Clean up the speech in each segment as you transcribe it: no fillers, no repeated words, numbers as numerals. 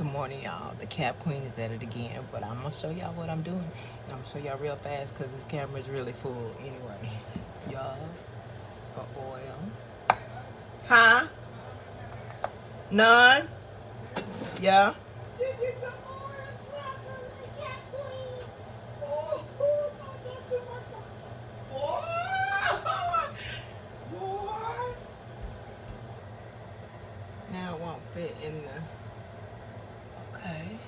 Good morning, y'all. The Cap Queen is at it again, but I'm gonna show y'all what I'm doing, and I'm gonna show y'all real fast because this camera is really full. Anyway, y'all, for oil, huh? None? Yeah. Now it won't fit in the. Okay.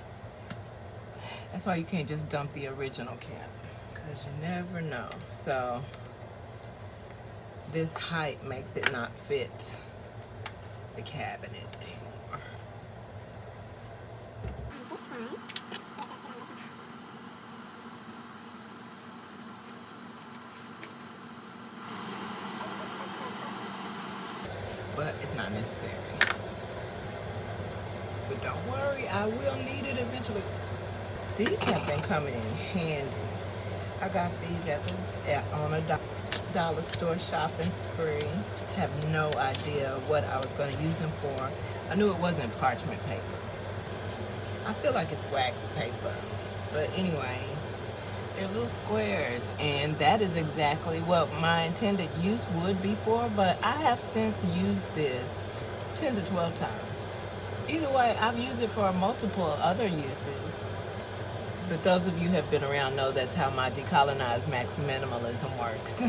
That's why you can't just dump the original cap, because you never know. So this height makes it not fit the cabinet anymore. But it's not necessary. But don't worry, I will need it eventually. These have been coming in handy. I got these on a dollar store shopping spree. Have no idea what I was going to use them for. I knew it wasn't parchment paper. I feel like it's wax paper. But anyway, they're little squares, and that is exactly what my intended use would be for, but I have since used this 10 to 12 times. Either way, I've used it for multiple other uses. But those of you who have been around know that's how my decolonized maximalism works.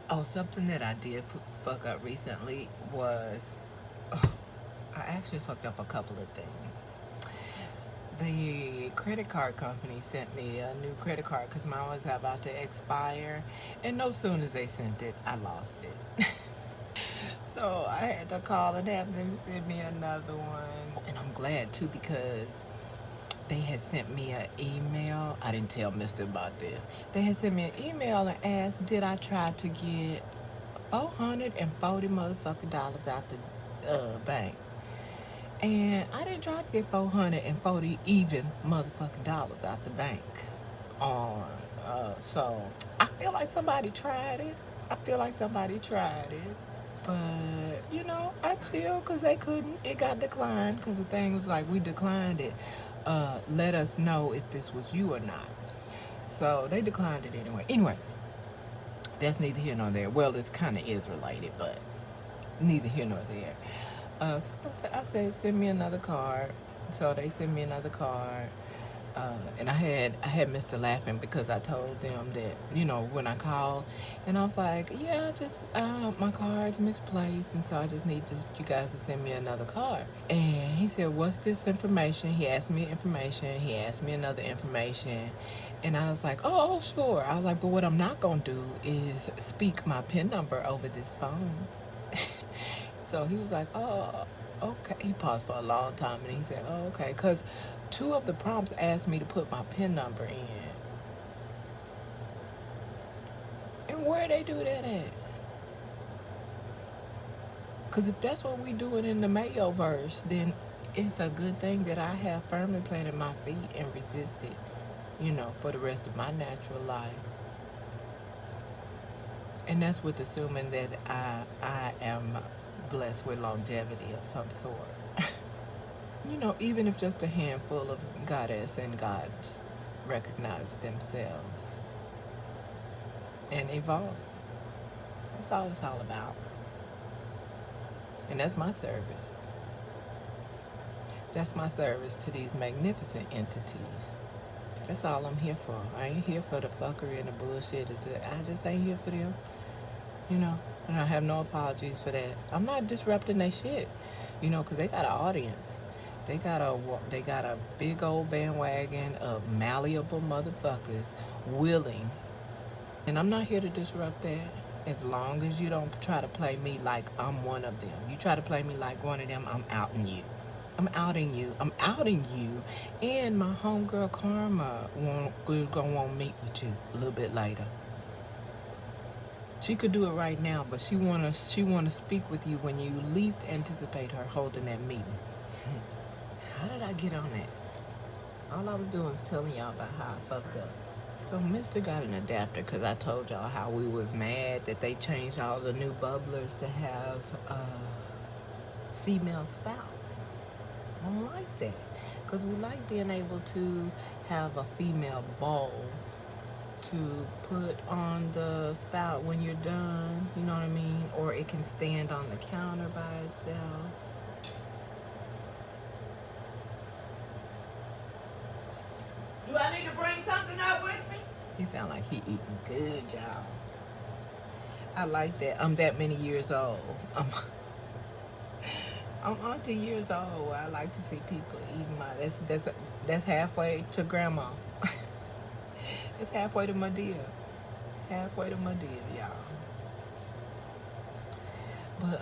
Oh, something that I did fuck up recently was, I actually fucked up a couple of things. The credit card company sent me a new credit card because mine was about to expire, and no sooner as they sent it, I lost it. So I had to call and have them send me another one. And I'm glad too, because they had sent me an email. I didn't tell Mr. about this. They had sent me an email and asked, did I try to get $440 motherfucking dollars out the bank? And I didn't try to get $440 even motherfucking dollars out the bank. So I feel like somebody tried it. But, you know, I chill because they couldn't. It got declined because the thing was like, we declined it. Let us know if this was you or not. So they declined it anyway. Anyway, that's neither here nor there. Well, it kind of is related, but neither here nor there. So I said, send me another card. So they sent me another card. And I had Mr. laughing because I told them that, you know, when I called, and I was like, yeah, just my card's misplaced, and so I just need you guys to send me another card. And he said, what's this information? He asked me information. He asked me another information. And I was like, oh, sure. I was like, but what I'm not going to do is speak my PIN number over this phone. So he was like, oh, okay. He paused for a long time, and he said, oh, okay. Because 2 of the prompts asked me to put my PIN number in. And where they do that at? Because if that's what we doing in the Mayo-verse, then it's a good thing that I have firmly planted my feet and resisted, you know, for the rest of my natural life. And that's with assuming that I am blessed with longevity of some sort. You know, even if just a handful of goddess and gods recognize themselves and evolve. That's all it's all about. And that's my service. That's my service to these magnificent entities. That's all I'm here for. I ain't here for the fuckery and the bullshit. I just ain't here for them. You know, and I have no apologies for that. I'm not disrupting their shit, you know, because they got an audience. They got a big old bandwagon of malleable motherfuckers willing. And I'm not here to disrupt that. As long as you don't try to play me like I'm one of them. You try to play me like one of them, I'm outing you. I'm outing you. And my homegirl Karma gonna want to meet with you a little bit later. She could do it right now, but she wanna speak with you when you least anticipate her holding that meeting. How did I get on that? All I was doing was telling y'all about how I fucked up. So Mister got an adapter because I told y'all how we was mad that they changed all the new bubblers to have female spouts. I don't like that because we like being able to have a female bowl to put on the spout when you're done, you know what I mean? Or it can stand on the counter by itself. Do I need to bring something up with me? He sound like he eating good, y'all. I like that. I'm that many years old. I'm auntie years old. I like to see people eating my. That's halfway to grandma. It's halfway to my dear. Halfway to my dear, y'all. But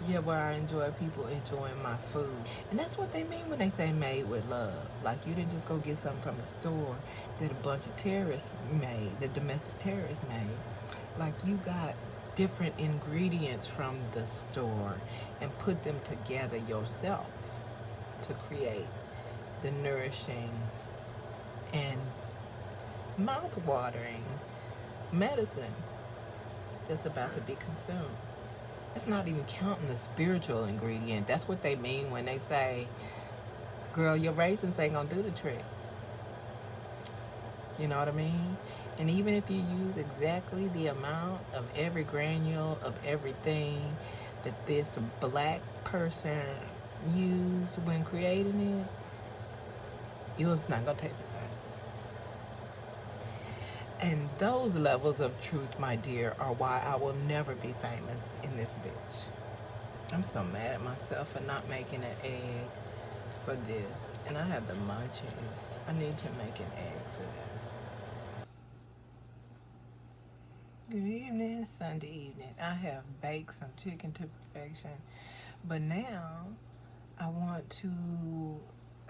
yeah, where I enjoy people enjoying my food, and that's what they mean when they say made with love. Like you didn't just go get something from the store that a bunch of terrorists made, the domestic terrorists made. Like you got different ingredients from the store and put them together yourself to create the nourishing and mouth-watering medicine that's about to be consumed. It's not even counting the spiritual ingredient. That's what they mean when they say, girl, your raisins ain't gonna do the trick. You know what I mean? And even if you use exactly the amount of every granule of everything that this black person used when creating it, it's not gonna taste the same. And those levels of truth, my dear, are why I will never be famous in this bitch. I'm so mad at myself for not making an egg for this. And I have the munchies. I need to make an egg for this. Good evening, Sunday evening. I have baked some chicken to perfection. But now I want to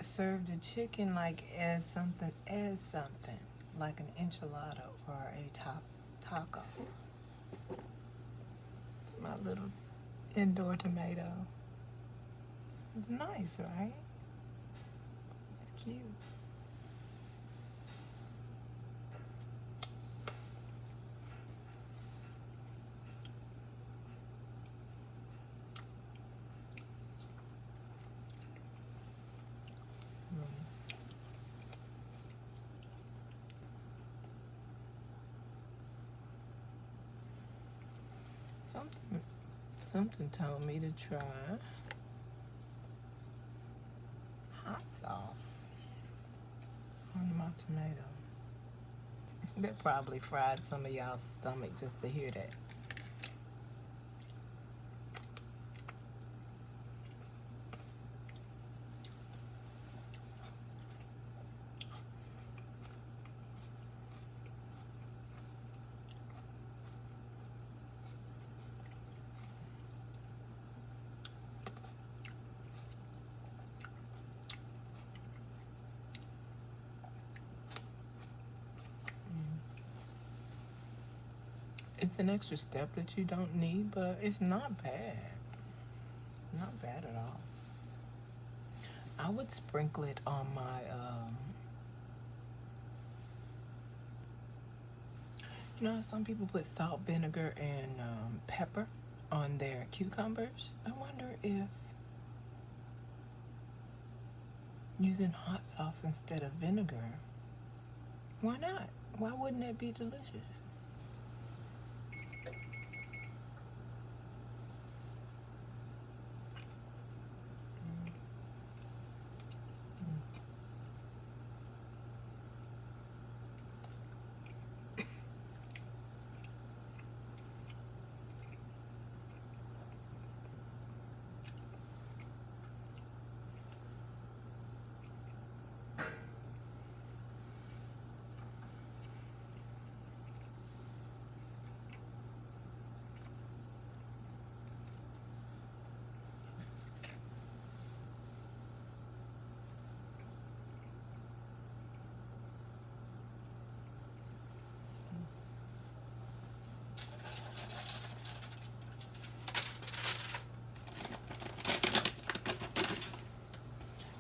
serve the chicken like as something, like an enchilada or a taco. It's my little indoor tomato. It's nice, right? It's cute. Something told me to try hot sauce on my tomato. That probably fried some of y'all's stomach just to hear that. It's an extra step that you don't need, but it's not bad. Not bad at all. I would sprinkle it on my, you know how some people put salt, vinegar, and pepper on their cucumbers? I wonder if using hot sauce instead of vinegar, why not? Why wouldn't that be delicious?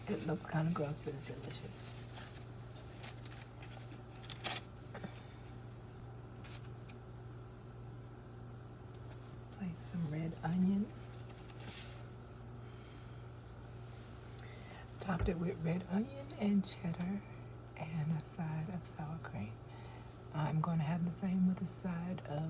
It looks kind of gross, but it's delicious. red onion. Topped it with red onion and cheddar and a side of sour cream. I'm going to have the same with a side of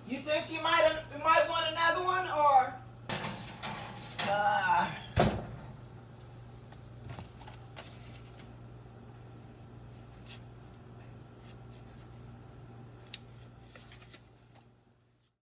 You think you might want another one, or